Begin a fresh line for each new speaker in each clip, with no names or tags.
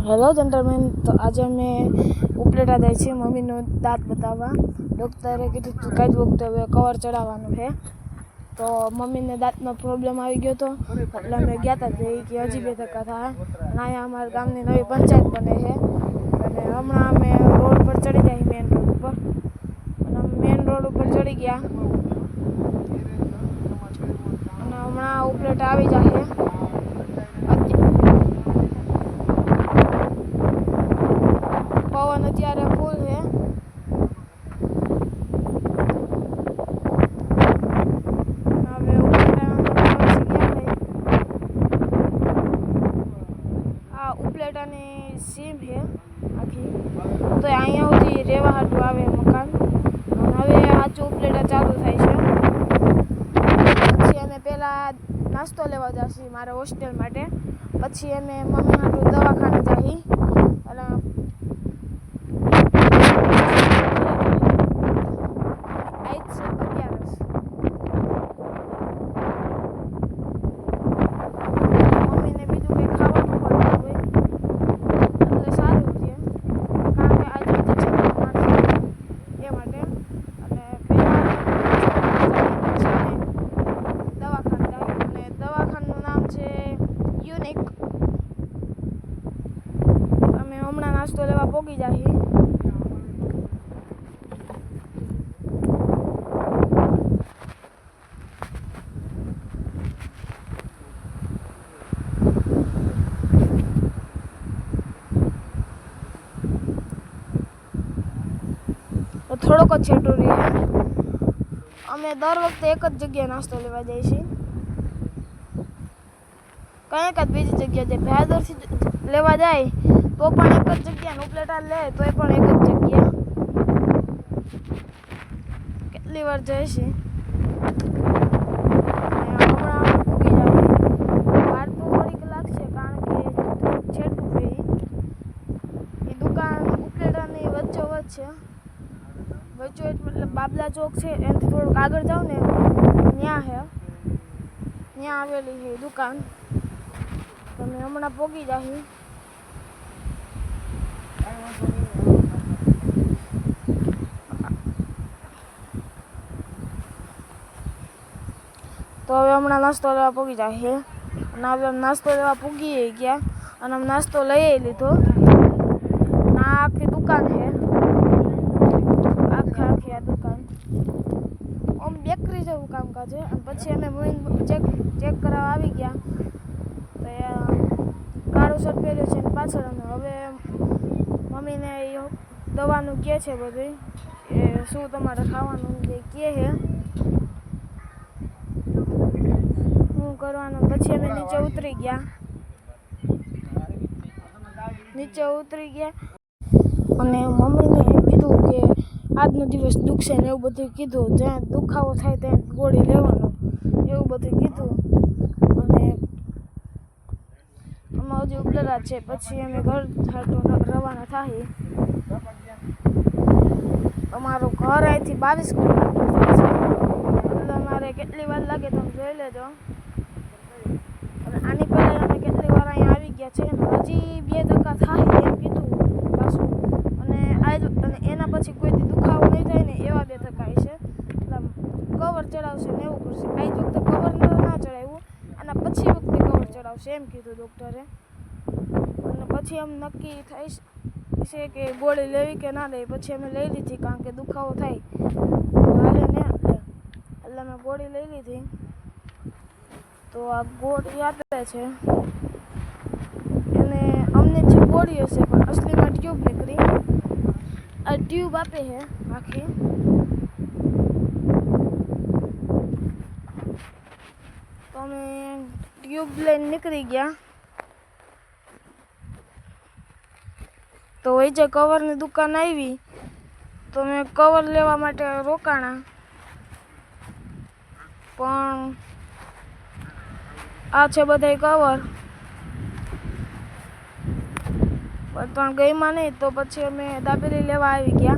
Hello gentlemen. तो आज अमे उपलेटा जाए छे मम्मीनो दांत बतावा। डॉक्टरे कीधुं तू कई वक्त हवे कवर चढ़ाववानुं छे। तो मम्मीने दांतमां प्रॉब्लम आई गयो तो એટલે અમે ગયા હતા તે કે હજી 2 ધક્કા થાય અને અહીંયા અમારા ગામની નવી પંચાયત બને છે અને હમણાં અમે રોડ પર ચડી જાય મેન રોડ ઉપર અને મેન રોડ ઉપર ચડી ગયા અને હમણાં ઉપલેટા આવી જાશે। पवन अत्यारे फूल है। उपलेटानी सीम है आखी तो अहींया सुधी रेवा हाटू आवे मकान। हवे हाचो उपलेटा चालू थाय छे। पछी अमे पेला नास्तो लेवा जाशी मारा होस्टेल माटे। पछी अमे मम्मी हाटू दवाखाने जाही અને नास्तो लेवा पोगी जाही। तो थोड़ो को छेटो रही है। अमे दर वक्त एक ज जग्या नास्तो लेवा जाई छी। कई एक बीजी जग्या जे भादर थी लेवा जाए तो पण एक ज जग्या उपलेटा ले तो पण एक ज जग्या કેટલી વાર જાય છે હમણાં પૂગી જાય। વાર તો થોડીક લાગશે કારણ કે છેટું છે એ દુકાન ઉપલેટાની વચ્ચોવચ્ચ છે। વચ્ચો मतलब બાબલા ચોક છે એનાથી થોડુંક આગળ જાવ ને ત્યાં છે ત્યાં આવેલી છે દુકાન। તમે હમણાં પોગી જાહી। तो हवे हमणां नास्तो लेवा पूगी जाए અને હવે નાસ્તો લેવા પૂગી ગયા અને અમે નાસ્તો લઈ લીધો। આ આખી દુકાન છે આખી આ દુકાન ઓમ બેકરી જેવું કામકાજ છે। અને પછી અમે ચેક કરાવવા આવી ગયા તો કાળો શર્ટ પહેર્યો છે અને પાછળ અમે હવે મમ્મીને દવાનું કહે છે બધું એ શું તમારે ખાવાનું જે કહે છે करवानो। पछी अमे नीचे उतरी गया અને મમ્મીને કીધું કે આજનો દિવસ દુખશે ને એવું બધું કીધું। જ્યાં દુખાવો થાય ત્યાં ગોળી લેવાનો એવું બધું કીધું અને અમે હજી ઉપલેટા છે। પછી અમે ઘર રવાના થાય। અમારું ઘર અહીંથી 22 કિલોમીટર છે એટલે અમારે કેટલી વાર લાગે તમે જોઈ લેજો। આની પહેલાં અમે કેટલી વાર અહીંયા આવી ગયા છે હજી 2 ધક્કા થાય એમ કીધું પાછું અને એના પછી કોઈ દુખાવો નહીં થાય ને એવા 2 ધક્કા છે એટલે કવર ચડાવશે ને એવું કરશે। આ જ વખતે કવર ના ચડાવ્યું અને પછી વખતે કવર ચડાવશે એમ કીધું ડૉક્ટરે। અને પછી એમ નક્કી થાય છે કે ગોળી લેવી કે ના લેવી। પછી અમે લઈ લીધી કારણ કે દુખાવો થાય તો હાલે ને એટલે અમે ગોળી લઈ લીધી। तो आ गोड़ी आपे छे एने अमने जे गोड़ी हशे पण असली में ट्यूब निकली। आ ट्यूब आपे है आखी तो मैं ट्यूब लईने निकली गया। तो वही जे कवर नी दुकान आई तो मैं कवर लेवा माटे रोकाणा पण आ छे बधाय कवर पण गईमां नहीं। तो पछी अमे दाबेली लेवा आवी गया।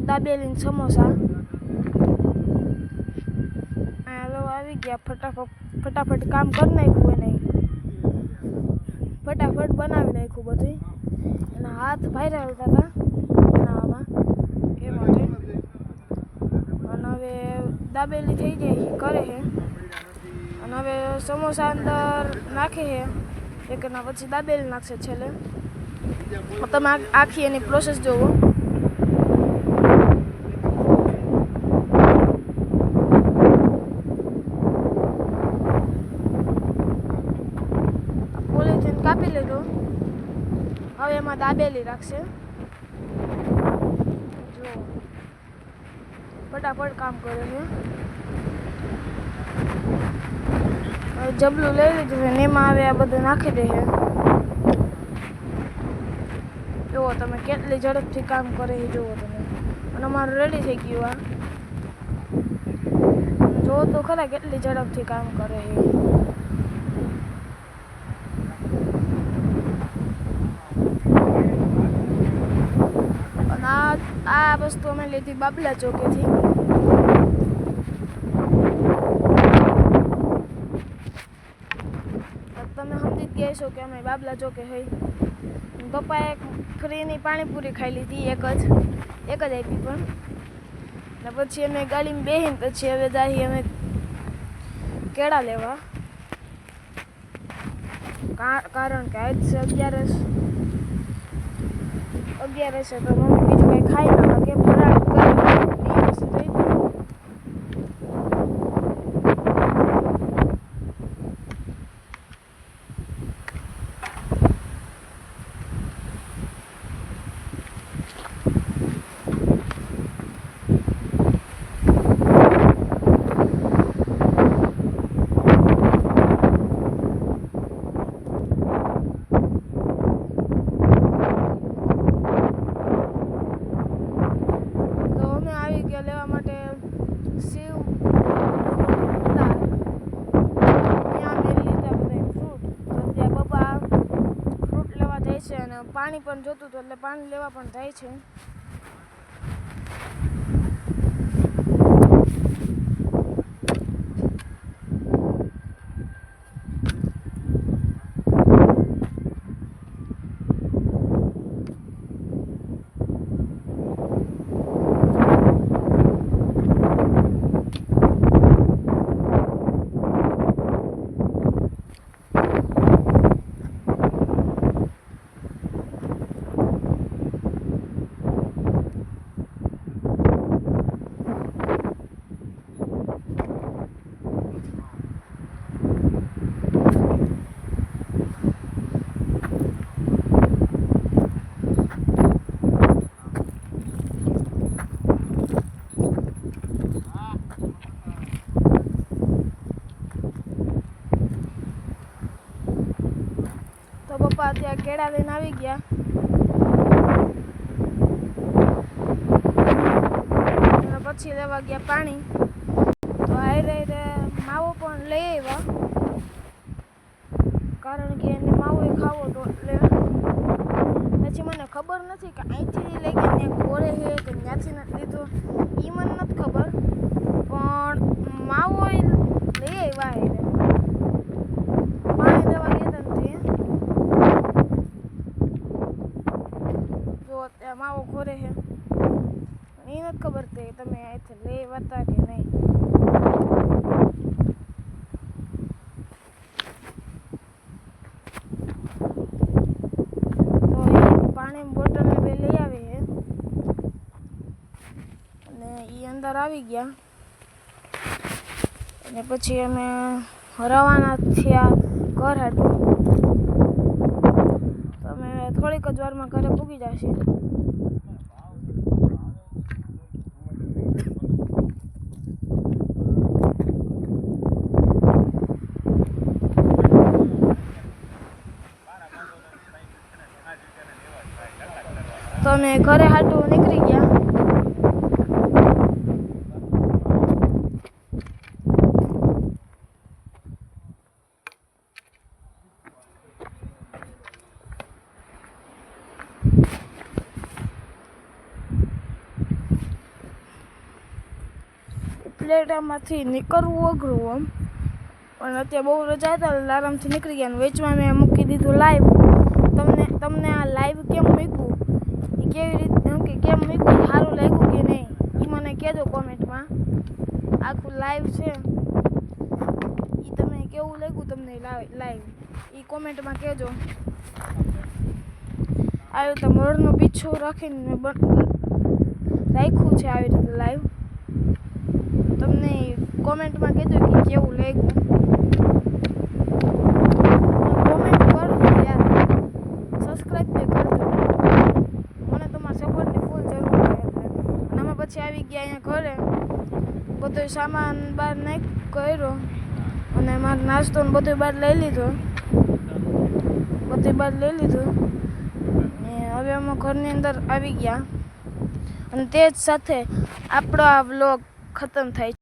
दाबेली ने समोसा आ लो आवी गया। फटाफट काम कर नाख्युं नहीं ફટાફટ બનાવી નાખ્યું બધું. એના હાથ ભાઈરા હતા બનાવવામાં એ માટે. અને હવે દાબેલી થઈ જાય કરે છે. અને હવે સમોસા અંદર નાખે છે એક, એના પછી દાબેલી નાખશે છેલ્લે. તમે આખી એની પ્રોસેસ જોવો. પોલીથીન કાપી લીધું. હવે એમાં દાબેલી રાખશે. જો ફટાફટ કામ કરે છે. જબલું લઈ લીધું છે ને એમાં હવે આ બધું નાખી દે છે. જુઓ તમે કેટલી ઝડપથી કામ કરે છે, જુઓ તમે. અને અમારું રેડી થઈ ગયું. આ જુઓ તો ખરા કેટલી ઝડપથી કામ કરે છે. અને આ વસ્તુ અમે લીધી બાબલા ચોકેથી. તમે સમજી જ ગયા છો કે અમે બાબલા ચોકે હોય. પપ્પાએ ફ્રીની પાણીપુરી ખાઈ લીધી, એક જ આપી પણ. ને પછી અમે ગાડીમાં બેસીને પછી હવે જઈએ અમે કેળા લેવા. કારણ કે આજ છે 11 છે તો મમ્મી બીજું કંઈ ખાઈ ના શકે, ફરાળ કરી એ વસ્તુ થઈ. લેવા માટે સેવ ત્યાં મેં લીધા બધા ફ્રૂટ. તો ત્યાં પપ્પા ફ્રૂટ લેવા જાય છે અને પાણી પણ જોતું હતું એટલે પાણી લેવા પણ જાય છે. તો પપ્પા ત્યાં કેળા લઈને આવી ગયા. અને પછી લેવા ગયા પાણી. તો હારે માવો પણ લઈ આવ્યા, કારણ કે એને માવો ખાવો તો એટલે. પછી મને ખબર નથી કે અહીંથી લઈ ગયા ત્યાં ઘોરે છે કે ત્યાંથી નથી લીધો, એ મને નથી ખબર. પણ માવો લઈ આવ્યા એને પાણી લેવા ગયા હતા ને જો ત્યાં માવો ઘોરે છે. એ નથી ખબર કે તમે અહીંથી લઈ આવ્યા કે નહીં. બોટલ બે લઈ આવી છે અને એ અંદર આવી ગયા. અને પછી અમે રવાના થયા ઘર હાટું. તો અમે થોડીક જ વારમાં ઘરે પૂગી જશે. તો અમે ઘરે હાટું નીકળી ગયા. પ્લેટામાંથી નીકળવું અઘરું પણ અત્યારે બહુ રજા હતા એટલે આરામથી નીકળી ગયા. અને વેચમાં મેં મૂકી દીધું લાઈવ. તમને આ લાઈવ કેમ મૂક્યું, એ કેવી રીતે કેમ મૂક્યું, સારું લાગ્યું કે નહીં એ મને કહેજો કોમેન્ટમાં. આખું લાઈવ છે એ તમે કેવું લાગ્યું તમને લાઈવ એ કોમેન્ટમાં કહેજો. આવી રીતે મોરનો પીછો રાખીને રાખ્યું છે આવી રીતે લાઈવ. તમને કોમેન્ટમાં કહેજો કે કેવું લાગ્યું. કોમેન્ટ કરજો યાર, સબસ્ક્રાઈબ બી કરજો. મને તમારા સપોર્ટની ફૂલ જરૂર છે એટલે. અને અમે પછી આવી ગયા અહીંયા ઘરે, બધો સામાન બહાર કર્યો અને મારો નાસ્તો ને બધું બહાર લઈ લીધું. હવે અમે ઘરની અંદર આવી ગયા અને તે જ સાથે આપણો આ વ્લોગ ખતમ થાય છે.